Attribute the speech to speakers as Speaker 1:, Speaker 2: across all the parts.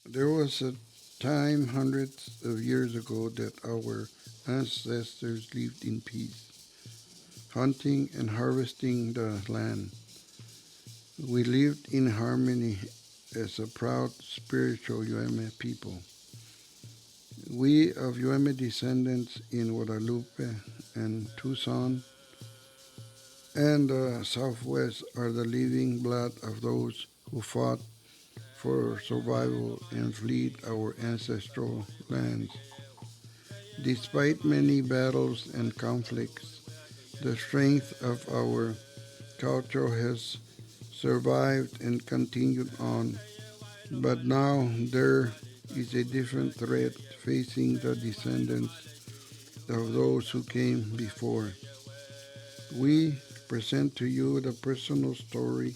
Speaker 1: There was a time hundreds of years ago that our ancestors lived in peace, hunting and harvesting the land. We lived in harmony as a proud spiritual Yueme people. We of Yueme descendants in Guadalupe and Tucson and the Southwest are the living blood of those who fought for survival and fled our ancestral lands. Despite many battles and conflicts, the strength of our culture has survived and continued on. But now there is a different threat facing the descendants of those who came before. We present to you the personal story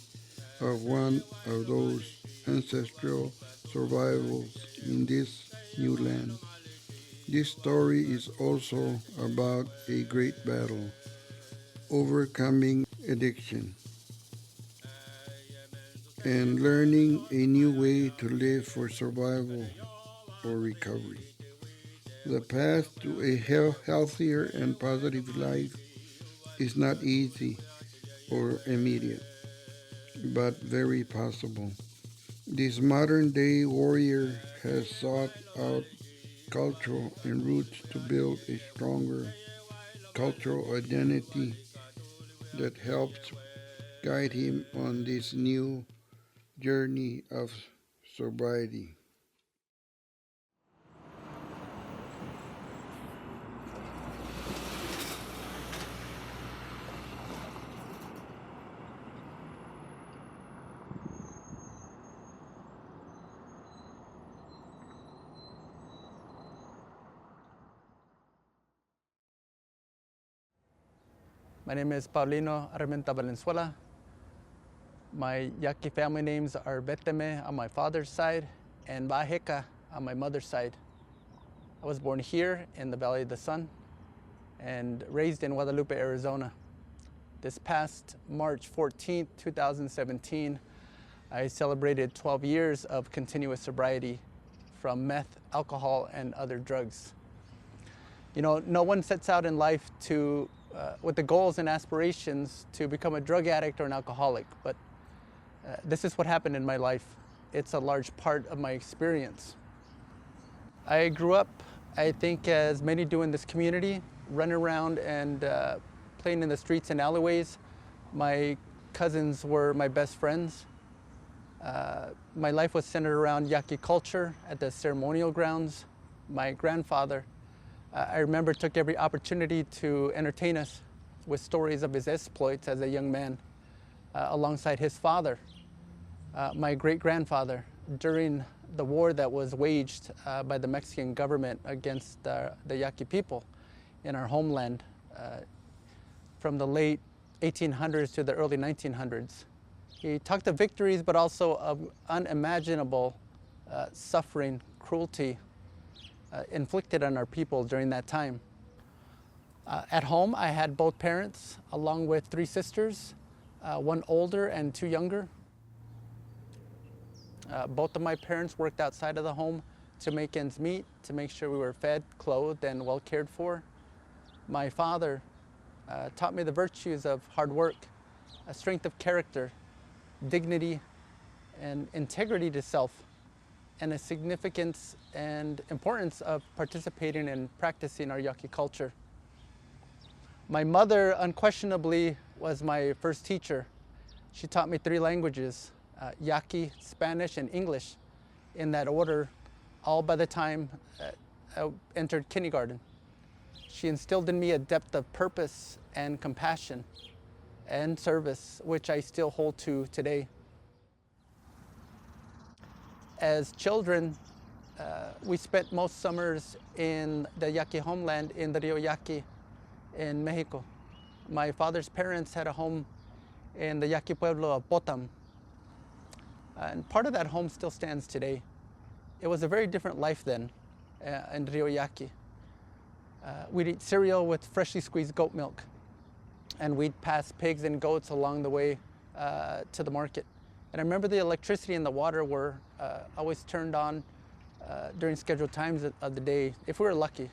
Speaker 1: of one of those ancestral survivals in this new land. This story is also about a great battle, overcoming addiction, and learning a new way to live for survival or recovery. The path to a healthier and positive life is not easy or immediate, but very possible. This modern day warrior has sought out cultural and roots to build a stronger cultural identity that helps guide him on this new journey of sobriety.
Speaker 2: My name is Paulino Armenta Valenzuela. My Yaqui family names are Beteme on my father's side and Bajeca on my mother's side. I was born here in the Valley of the Sun and raised in Guadalupe, Arizona. This past March 14th, 2017, I celebrated 12 years of continuous sobriety from meth, alcohol, and other drugs. You know, no one sets out in life with the goals and aspirations to become a drug addict or an alcoholic, but this is what happened in my life. It's a large part of my experience. I grew up, I think as many do in this community, running around and playing in the streets and alleyways. My cousins were my best friends. My life was centered around Yaqui culture at the ceremonial grounds. My grandfather, I remember, took every opportunity to entertain us with stories of his exploits as a young man, alongside his father, my great-grandfather, during the war that was waged by the Mexican government against the Yaqui people in our homeland from the late 1800s to the early 1900s. He talked of victories, but also of unimaginable suffering, cruelty, inflicted on our people during that time. At home, I had both parents, along with three sisters, one older and two younger. Both of my parents worked outside of the home to make ends meet, to make sure we were fed, clothed, and well cared for. My father taught me the virtues of hard work, a strength of character, dignity, and integrity to self, and the significance and importance of participating and practicing our Yaqui culture. My mother unquestionably was my first teacher. She taught me three languages, Yaqui, Spanish, and English, in that order, all by the time I entered kindergarten. She instilled in me a depth of purpose and compassion and service, which I still hold to today. As children, we spent most summers in the Yaqui homeland in the Rio Yaqui in Mexico. My father's parents had a home in the Yaqui pueblo of Potam, and part of that home still stands today. It was a very different life then in Rio Yaqui. We'd eat cereal with freshly squeezed goat milk, and we'd pass pigs and goats along the way to the market. And I remember the electricity and the water were always turned on during scheduled times of the day, if we were lucky.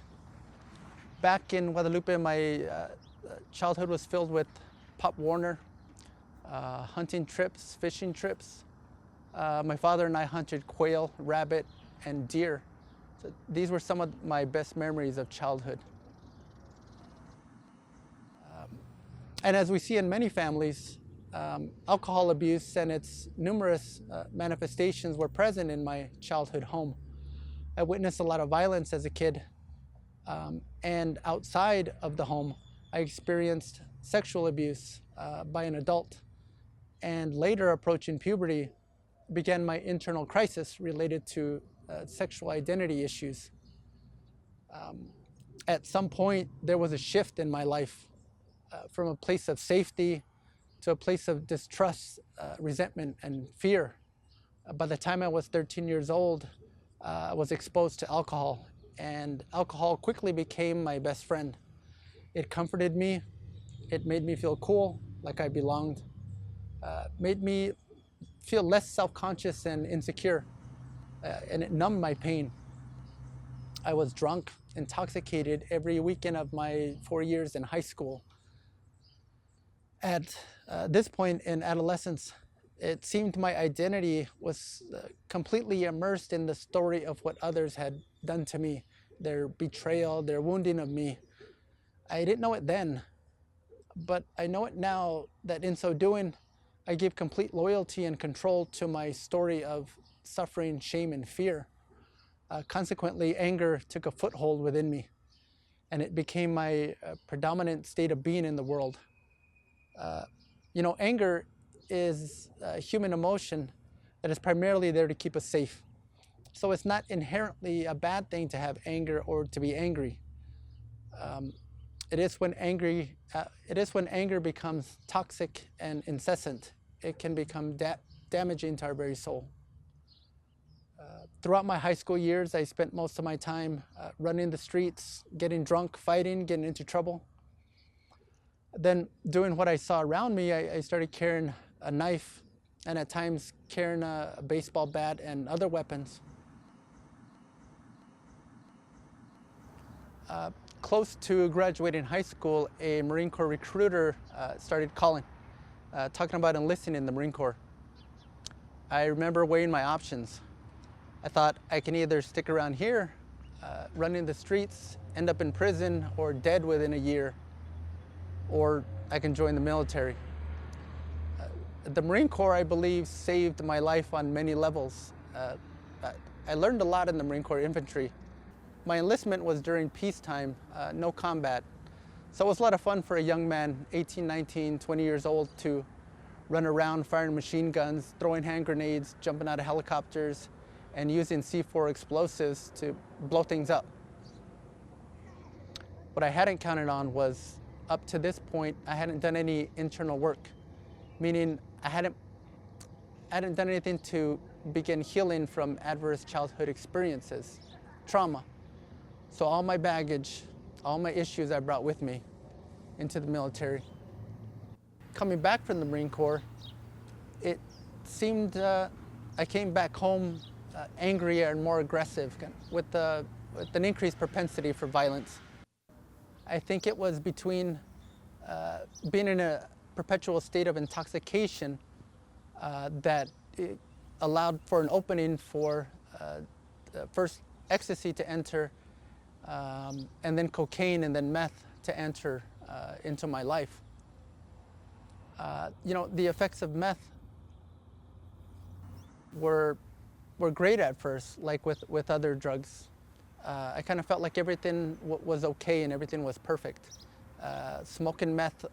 Speaker 2: Back in Guadalupe, my childhood was filled with Pop Warner, hunting trips, fishing trips. My father and I hunted quail, rabbit, and deer. So these were some of my best memories of childhood. And as we see in many families, alcohol abuse and its numerous manifestations were present in my childhood home. I witnessed a lot of violence as a kid, and outside of the home, I experienced sexual abuse by an adult. And later, approaching puberty, began my internal crisis related to sexual identity issues. At some point, there was a shift in my life from a place of safety to a place of distrust, resentment, and fear. By the time I was 13 years old, I was exposed to alcohol, and alcohol quickly became my best friend. It comforted me, it made me feel cool, like I belonged, made me feel less self-conscious and insecure, and it numbed my pain. I was drunk, intoxicated every weekend of my 4 years in high school. At this point in adolescence, it seemed my identity was completely immersed in the story of what others had done to me, their betrayal, their wounding of me. I didn't know it then, but I know it now that in so doing, I gave complete loyalty and control to my story of suffering, shame, and fear. Consequently, anger took a foothold within me, and it became my predominant state of being in the world. Anger is a human emotion that is primarily there to keep us safe. So it's not inherently a bad thing to have anger or to be angry. It is when anger becomes toxic and incessant, it can become damaging to our very soul. Throughout my high school years, I spent most of my time running the streets, getting drunk, fighting, getting into trouble. Then, doing what I saw around me, I started carrying a knife and at times carrying a baseball bat and other weapons. Close to graduating high school, a Marine Corps recruiter started calling, talking about enlisting in the Marine Corps. I remember weighing my options. I thought I can either stick around here, running the streets, end up in prison, or dead within a year, or I can join the military. The Marine Corps, I believe, saved my life on many levels. I learned a lot in the Marine Corps infantry. My enlistment was during peacetime, no combat. So it was a lot of fun for a young man, 18, 19, 20 years old, to run around firing machine guns, throwing hand grenades, jumping out of helicopters, and using C4 explosives to blow things up. What I hadn't counted on was, up to this point, I hadn't done any internal work, meaning I hadn't done anything to begin healing from adverse childhood experiences, trauma. So all my baggage, all my issues I brought with me into the military. Coming back from the Marine Corps, it seemed I came back home angrier and more aggressive, with an increased propensity for violence. I think it was between being in a perpetual state of intoxication that it allowed for an opening for first ecstasy to enter, and then cocaine and then meth to enter into my life. The effects of meth were great at first, like with other drugs. I kind of felt like everything was okay and everything was perfect. Smoking meth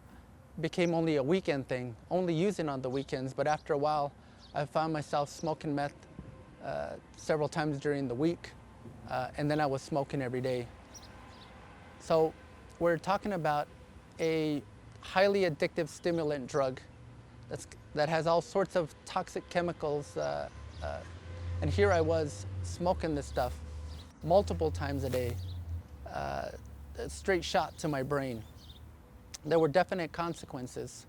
Speaker 2: became only a weekend thing, only using on the weekends, but after a while, I found myself smoking meth several times during the week, and then I was smoking every day. So we're talking about a highly addictive stimulant drug that has all sorts of toxic chemicals, and here I was smoking this stuff multiple times a day, a straight shot to my brain. There were definite consequences.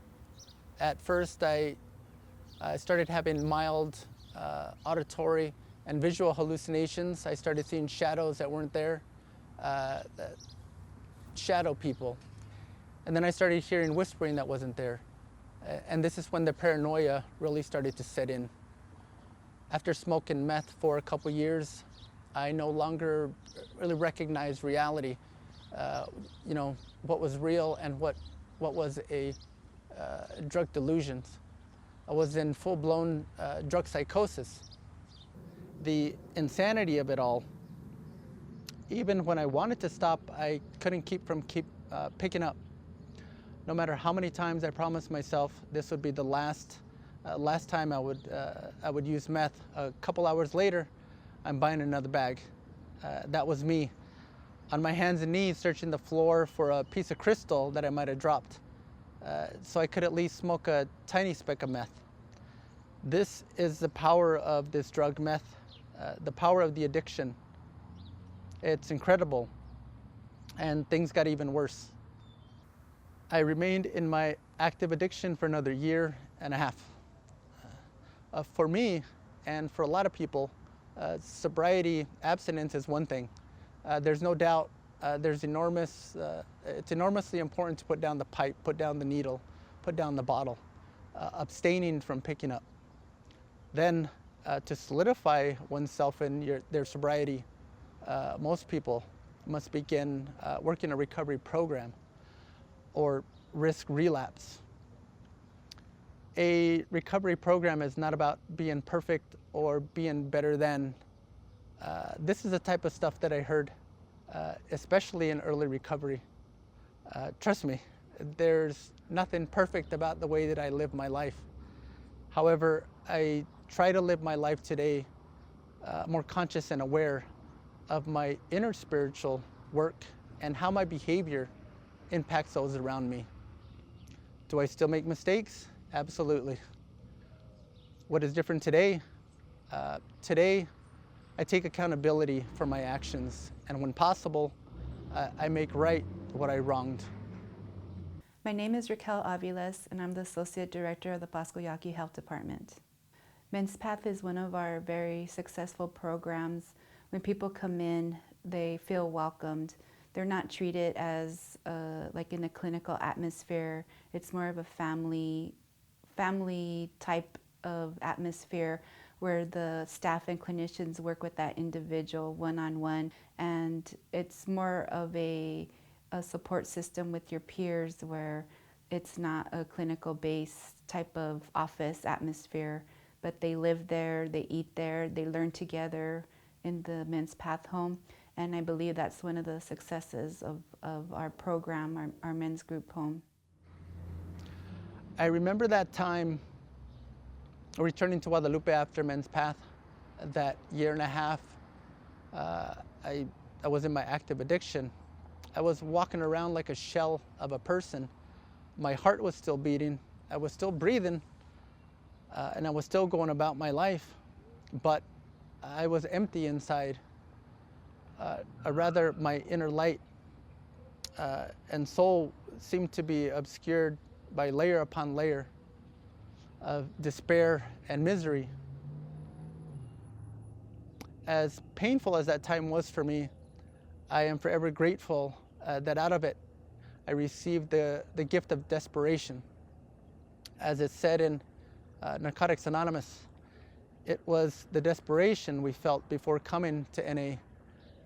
Speaker 2: At first, I started having mild auditory and visual hallucinations. I started seeing shadows that weren't there, shadow people. And then I started hearing whispering that wasn't there. And this is when the paranoia really started to set in. After smoking meth for a couple years, I no longer really recognized reality, what was real and what was a drug delusions. I was in full-blown drug psychosis. The insanity of it all, even when I wanted to stop, I couldn't keep picking up. No matter how many times I promised myself this would be the last time I would use meth. A couple hours later, I'm buying another bag. That was me, on my hands and knees searching the floor for a piece of crystal that I might have dropped, so I could at least smoke a tiny speck of meth. This is the power of this drug meth, the power of the addiction. It's incredible, and things got even worse. I remained in my active addiction for another year and a half. For me, and for a lot of people, sobriety, abstinence is one thing. There's no doubt it's enormously important to put down the pipe, put down the needle, put down the bottle, abstaining from picking up. Then to solidify oneself in their sobriety, most people must begin working a recovery program or risk relapse. A recovery program is not about being perfect or being better than. This is the type of stuff that I heard, especially in early recovery. Trust me, there's nothing perfect about the way that I live my life. However, I try to live my life today more conscious and aware of my inner spiritual work and how my behavior impacts those around me. Do I still make mistakes? Absolutely. What is different today? Today, I take accountability for my actions, and when possible, I make right what I wronged.
Speaker 3: My name is Raquel Aviles, and I'm the Associate Director of the Pascua Yaqui Health Department. Men's Path is one of our very successful programs. When people come in, they feel welcomed. They're not treated as like in a clinical atmosphere. It's more of a family type of atmosphere where the staff and clinicians work with that individual one-on-one, and it's more of a support system with your peers where it's not a clinical-based type of office atmosphere, but they live there, they eat there, they learn together in the Men's Path home. And I believe that's one of the successes of our program, our men's group home.
Speaker 2: I remember that time returning to Guadalupe after Men's Path, that year and a half. I was in my active addiction. I was walking around like a shell of a person. My heart was still beating, I was still breathing, and I was still going about my life, but I was empty inside. Rather, my inner light and soul seemed to be obscured by layer upon layer of despair and misery. As painful as that time was for me, I am forever grateful that out of it I received the gift of desperation. As it's said in Narcotics Anonymous, it was the desperation we felt before coming to NA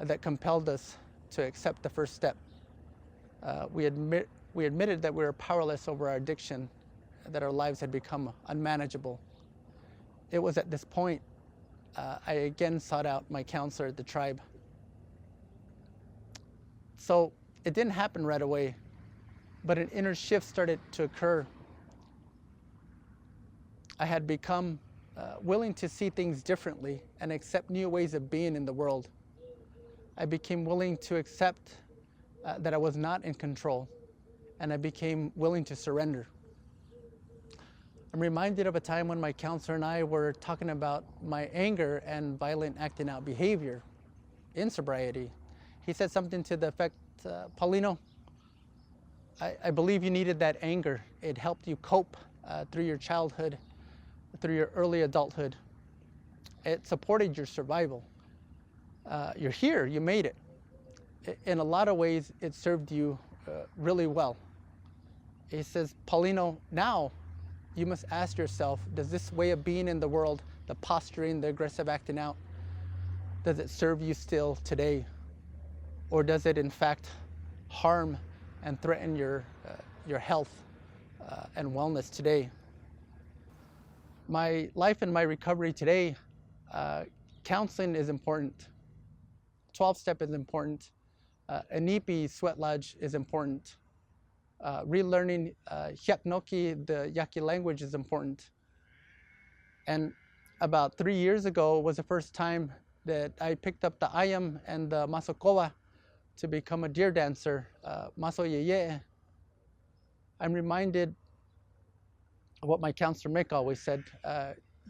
Speaker 2: that compelled us to accept the first step. We admitted that we were powerless over our addiction, that our lives had become unmanageable. It was at this point I again sought out my counselor at the tribe. So it didn't happen right away, but an inner shift started to occur. I had become willing to see things differently and accept new ways of being in the world. I became willing to accept that I was not in control, and I became willing to surrender. I'm reminded of a time when my counselor and I were talking about my anger and violent acting out behavior in sobriety. He said something to the effect, Paulino, I believe you needed that anger. It helped you cope through your childhood, through your early adulthood. It supported your survival. You're here, you made it. In a lot of ways, it served you really well. He says, Paulino, now you must ask yourself, does this way of being in the world, the posturing, the aggressive acting out, does it serve you still today? Or does it in fact harm and threaten your health and wellness today? My life and my recovery today, counseling is important. 12-step is important. Inipi sweat lodge is important. Relearning Hyaknoki, the Yaqui language, is important. And about 3 years ago was the first time that I picked up the ayam and the masokowa to become a deer dancer, maso yeye. I'm reminded of what my counselor Mick always said.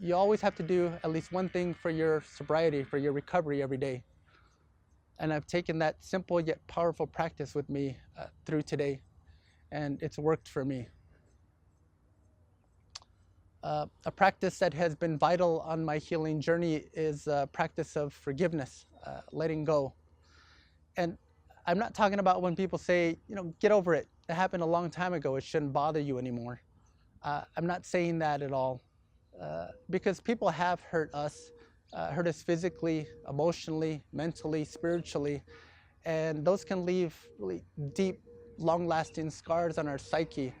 Speaker 2: You always have to do at least one thing for your sobriety, for your recovery every day. And I've taken that simple yet powerful practice with me through today, and it's worked for me. A practice that has been vital on my healing journey is a practice of forgiveness, letting go. And I'm not talking about when people say, get over it. It happened a long time ago. It shouldn't bother you anymore. I'm not saying that at all, because people have hurt us physically, emotionally, mentally, spiritually, and those can leave really deep, long-lasting scars on our psyche,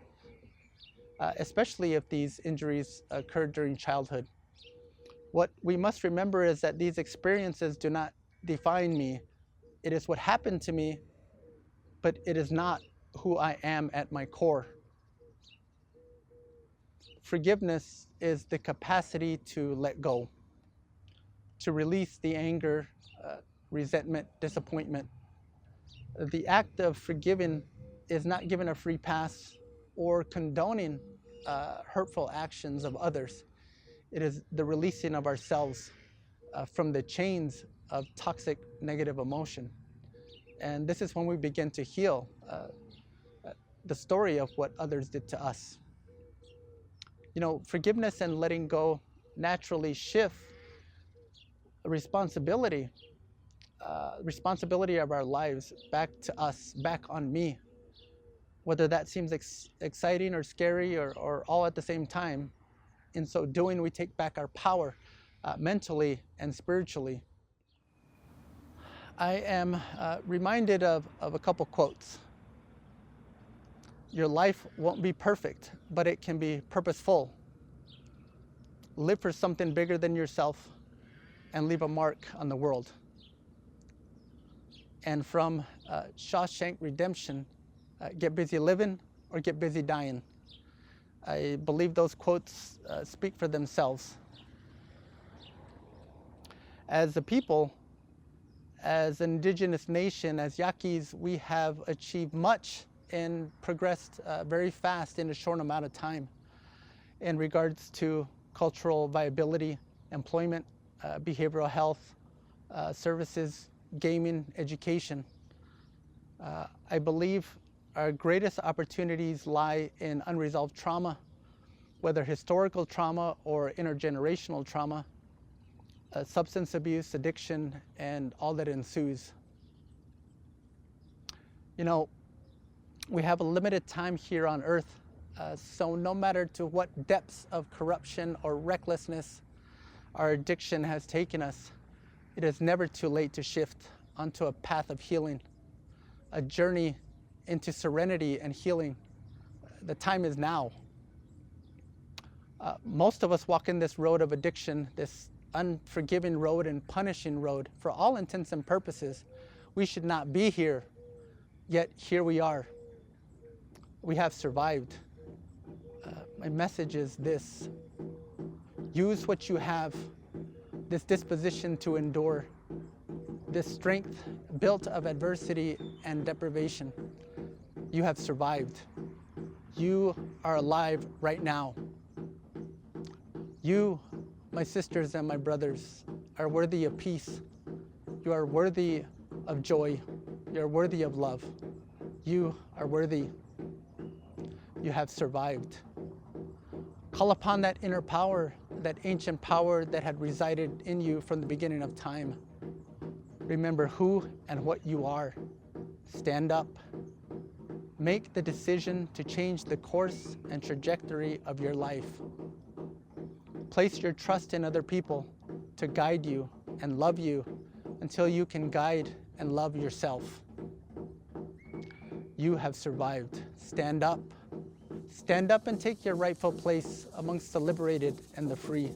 Speaker 2: especially if these injuries occurred during childhood. What we must remember is that these experiences do not define me. It is what happened to me, but it is not who I am at my core. Forgiveness is the capacity to let go, to release the anger, resentment, disappointment. The act of forgiving is not giving a free pass or condoning hurtful actions of others. It is the releasing of ourselves from the chains of toxic negative emotion. And this is when we begin to heal the story of what others did to us. Forgiveness and letting go naturally shift responsibility of our lives back to us, back on me. Whether that seems exciting or scary or all at the same time, in so doing, we take back our power mentally and spiritually. I am reminded of a couple quotes. Your life won't be perfect, but it can be purposeful. Live for something bigger than yourself and leave a mark on the world. And from Shawshank Redemption, get busy living or get busy dying. I believe those quotes speak for themselves. As a people, as an indigenous nation, as Yaquis, we have achieved much and progressed very fast in a short amount of time in regards to cultural viability, employment, behavioral health, services, gaming, education. I believe our greatest opportunities lie in unresolved trauma, whether historical trauma or intergenerational trauma, substance abuse, addiction, and all that ensues. We have a limited time here on earth, so no matter to what depths of corruption or recklessness our addiction has taken us, it is never too late to shift onto a path of healing, a journey into serenity and healing. The time is now. Most of us walk in this road of addiction, this unforgiving road and punishing road. For all intents and purposes, we should not be here, yet here we are. We have survived. My message is this: use what you have, this disposition to endure, this strength built of adversity and deprivation. You have survived. You are alive right now. You, my sisters and my brothers, are worthy of peace. You are worthy of joy. You are worthy of love. You are worthy. You have survived. Call upon that inner power that ancient power that had resided in you from the beginning of time. Remember who and what you are. Stand up. Make the decision to change the course and trajectory of your life. Place your trust in other people to guide you and love you until you can guide and love yourself. You have survived. Stand up. Stand up and take your rightful place amongst the liberated and the free.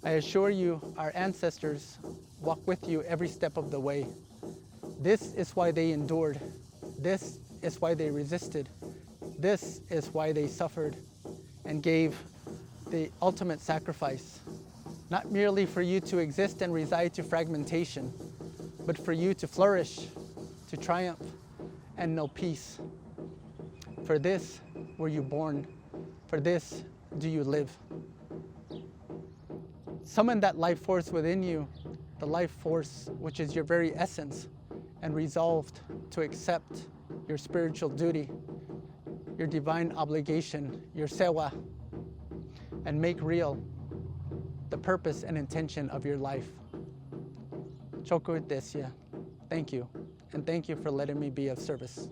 Speaker 2: I assure you, our ancestors walk with you every step of the way. This is why they endured. This is why they resisted. This is why they suffered and gave the ultimate sacrifice, not merely for you to exist and reside to fragmentation, but for you to flourish, to triumph, and know peace. For this were you born. For this do you live. Summon that life force within you, the life force which is your very essence, and resolved to accept your spiritual duty, your divine obligation, your sewa, and make real the purpose and intention of your life. Choco Desia, thank you, and thank you for letting me be of service.